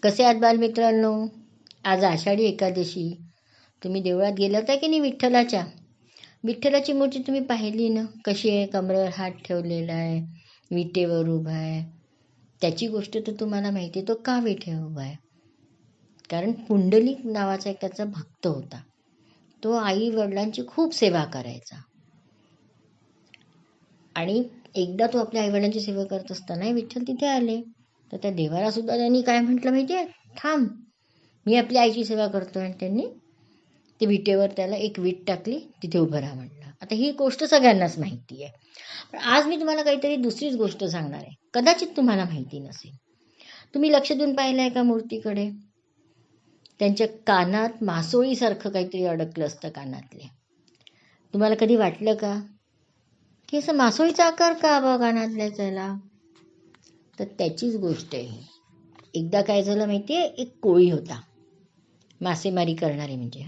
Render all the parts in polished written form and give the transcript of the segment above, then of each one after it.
कसे आहात बालमित्रांनो? आज आषाढी एकादशी. तुम्ही देवळात गेला होता की नाही विठ्ठलाच्या? विठ्ठलाची मूर्ती तुम्ही पाहिली ना, कशी आहे? कमरेवर हात ठेवलेला आहे, विटेवर उभा आहे. त्याची गोष्ट तर तुम्हाला माहिती आहे, तो का विटेवर उभा आहे? कारण पुंडलिक नावाचा एक त्याचा भक्त होता. तो आई वडिलांची खूप सेवा करायचा. आणि एकदा तो आपल्या आईवडिलांची सेवा करत असताना विठ्ठल तिथे आले. तर त्या देवाला सुद्धा त्यांनी काय म्हटलं माहिती आहे? थांब, मी आपल्या आईची सेवा करतोय. आणि त्यांनी ते विटेवर त्याला एक वीट टाकली, तिथे उभं राहा म्हटलं. आता ही गोष्ट सगळ्यांनाच माहिती आहे. पण आज मी तुम्हाला काहीतरी दुसरीच गोष्ट सांगणार आहे. कदाचित तुम्हाला माहिती नसेल. तुम्ही लक्ष देऊन पाहिलं आहे का मूर्तीकडे? त्यांच्या कानात मासोळीसारखं काहीतरी अडकलं असतं कानातले. तुम्हाला कधी वाटलं का की असं मासोळीचा आकार का बा कानातल्या त्याला? तर त्याचीच गोष्ट आहे. एकदा काय झालं माहिती आहे? एक कोळी होता, मासेमारी करणारे म्हणजे.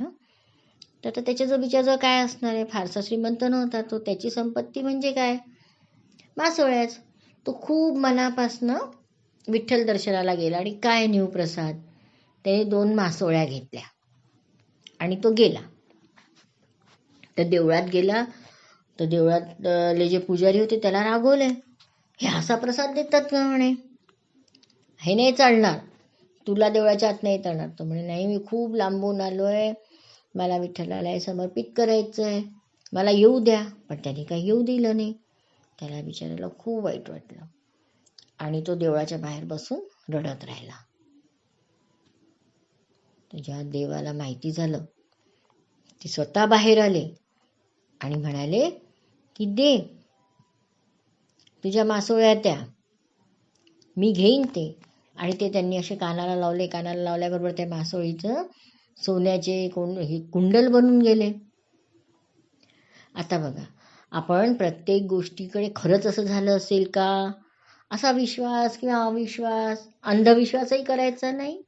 तर त्याच्या बिचाराजवळ काय असणार आहे? फारसा श्रीमंत नव्हता तो. त्याची संपत्ती म्हणजे काय? मासोळ्याच. तो खूप मनापासनं विठ्ठल दर्शनाला गेला आणि काय नेऊ प्रसाद? त्याने 2 मासोळ्या घेतल्या आणि तो गेला. तर देवळात गेला. तर देवळातले जे पुजारी होते त्याला रागवले. हे असा प्रसाद देतात का म्हणे? हे नाही चालणार, तुला देवळाच्या आत नाही येणार. तो म्हणे नाही, मी खूप लांबून आलो आहे, मला विठ्ठलाला हे समर्पित करायचं आहे, मला येऊ द्या. पण त्याने काही येऊ दिलं नाही. त्याला बिचारायला खूप वाईट वाटलं आणि तो देवळाच्या बाहेर बसून रडत राहिला. जेव्हा देवाला माहिती झालं, ते स्वतः बाहेर आले आणि म्हणाले की दे तुझ्या मासोळ्या, त्या मी घेईन ते. आणि ते त्यांनी असे कानाला लावले. कानाला लावल्याबरोबर त्या मासोळीचं सोन्याचे कुंडल बनून गेले. आता बघा, आपण प्रत्येक गोष्टीकडे खरंच असं झालं असेल का असा विश्वास किंवा अविश्वास, अंधविश्वासही करायचा नाही,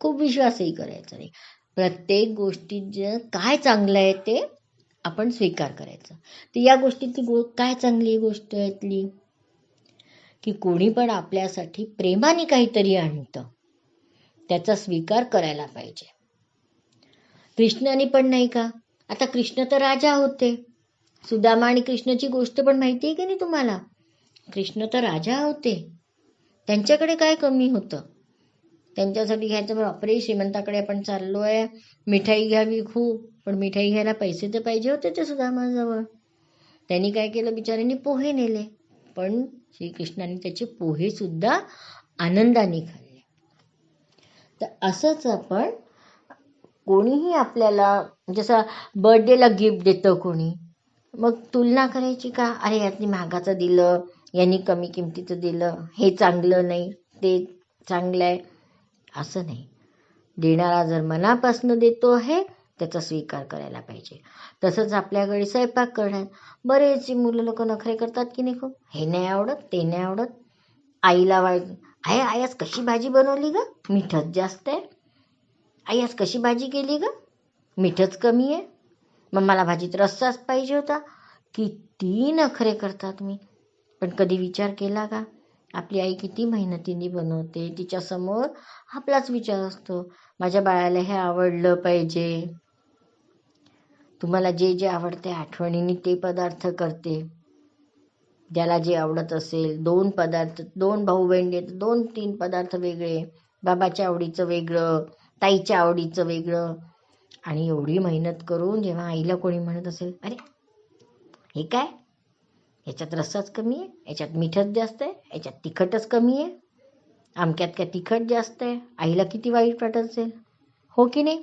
खूप विश्वासही करायचा नाही. प्रत्येक गोष्टीत जे काय चांगलं आहे ते आपण स्वीकार करायचं. तर या गोष्टीतली काय चांगली गोष्ट यातली की कोणी पण आपल्यासाठी प्रेमाने काहीतरी आणतं, त्याचा स्वीकार करायला पाहिजे. कृष्णाने पण नाही का, आता कृष्ण तर राजा होते. सुदामा आणि कृष्णाची गोष्ट पण माहिती आहे की नाही तुम्हाला? कृष्ण तर राजा होते, त्यांच्याकडे काय कमी होतं? त्यांच्यासाठी घ्यायचं, बापरे श्रीमंताकडे आपण चाललोय, मिठाई घ्यावी खूप, पण मिठाई घ्यायला पैसे तर पाहिजे होते ते सुदामाजवळ. त्यांनी काय केलं, बिचाऱ्यांनी पोहे नेले, पण श्रीकृष्णाने त्याचे पोहे सुद्धा आनंदाने खाल्ले. तर असंच आपण कोणीही आपल्याला, जसं बर्थडेला गिफ्ट देतं कोणी, मग तुलना करायची का? अरे यातनी महागाचं दिलं, यांनी कमी किमतीचं दिलं, हे चांगलं नाही, ते चांगलं आहे, असं नाही. देणारा जर मनापासून देतो आहे त्याचा स्वीकार करायला पाहिजे. तसंच आपल्याकडे स्वयंपाक करण्यात बरेच मुलं लोक नखरे करतात की नाही खूप. हे नाही आवडत, ते नाही आवडत. आईला आई आज कशी भाजी बनवली ग, मीठच जास्त आहे. आई आज कशी भाजी केली ग, मीठच कमी आहे. मग मला भाजीत रस्साच पाहिजे होता. किती नखरे करतात मी. पण कधी विचार केला का, आपली आई किती मेहनतीने बनवते, तिच्यासमोर आपलाच विचार असतो, माझ्या बाळाला हे आवडलं पाहिजे. तुम्हाला जे जे आवडते आठवणीने ते पदार्थ करते. ज्याला जे आवडत असेल, 2 पदार्थ, 2 भाऊ बहिणी, 2-3 पदार्थ वेगळे, बाबाच्या आवडीचं वेगळं, ताईच्या आवडीचं वेगळं. आणि एवढी मेहनत करून जेव्हा आईला कोणी म्हणत असेल, अरे हे काय, याच्यात रस्साच कमी आहे, याच्यात मीठच जास्त आहे, याच्यात तिखटच कमी आहे, अमक्यात काय तिखट जास्त आहे, आईला किती वाईट वाटत असेल, हो की नाही?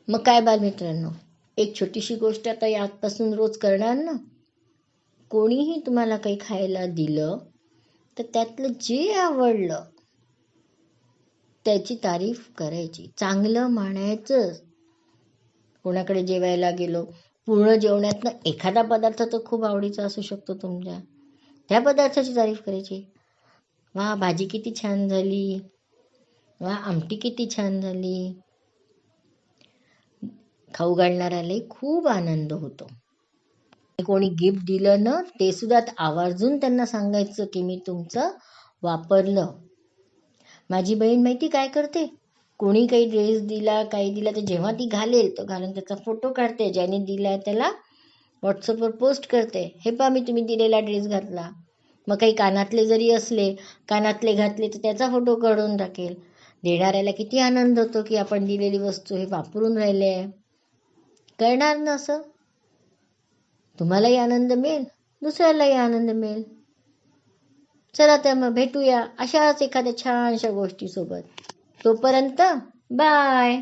मग काय बालमित्रांनो, एक छोटीशी गोष्ट आता यापासून रोज करणार ना. कोणीही तुम्हाला काही खायला दिलं तर त्यातलं जे आवडलं त्याची तारीफ करायची, चांगलं म्हणायचं. कोणाकडे जेवायला गेलो, पूर्ण जेवणातनं एखादा पदार्थ तर खूप आवडीचा असू शकतो तुमच्या, त्या पदार्थाची तारीफ करायची. वा भाजी किती छान झाली, वा आमटी किती छान झाली. खाऊ घालणाऱ्याला खूप आनंद होतो. कोणी गिफ्ट दिलं ना, ते सुद्धा आवर्जून त्यांना सांगायचं की मी तुमचं वापरलं. माझी बहीण माहिती काय करते, कोणी काही ड्रेस दिला काही दिला तर जेव्हा ती घालेल तो घालून त्याचा फोटो काढते, ज्याने दिला त्याला व्हॉट्सअपवर पोस्ट करते, हे पहा मी तुम्ही दिलेला ड्रेस घातला. मग काही कानातले जरी असले, कानातले घातले तर त्याचा फोटो काढून टाकेल. देणाऱ्याला किती आनंद होतो की आपण दिलेली वस्तू हे वापरून राहिले आहे. कळणार ना असं? तुम्हालाही आनंद मिळेल, दुसऱ्यालाही आनंद मिळेल. चला तर मग भेटूया अशाच एखाद्या छानशा गोष्टीसोबत. तोपर्यंत बाय.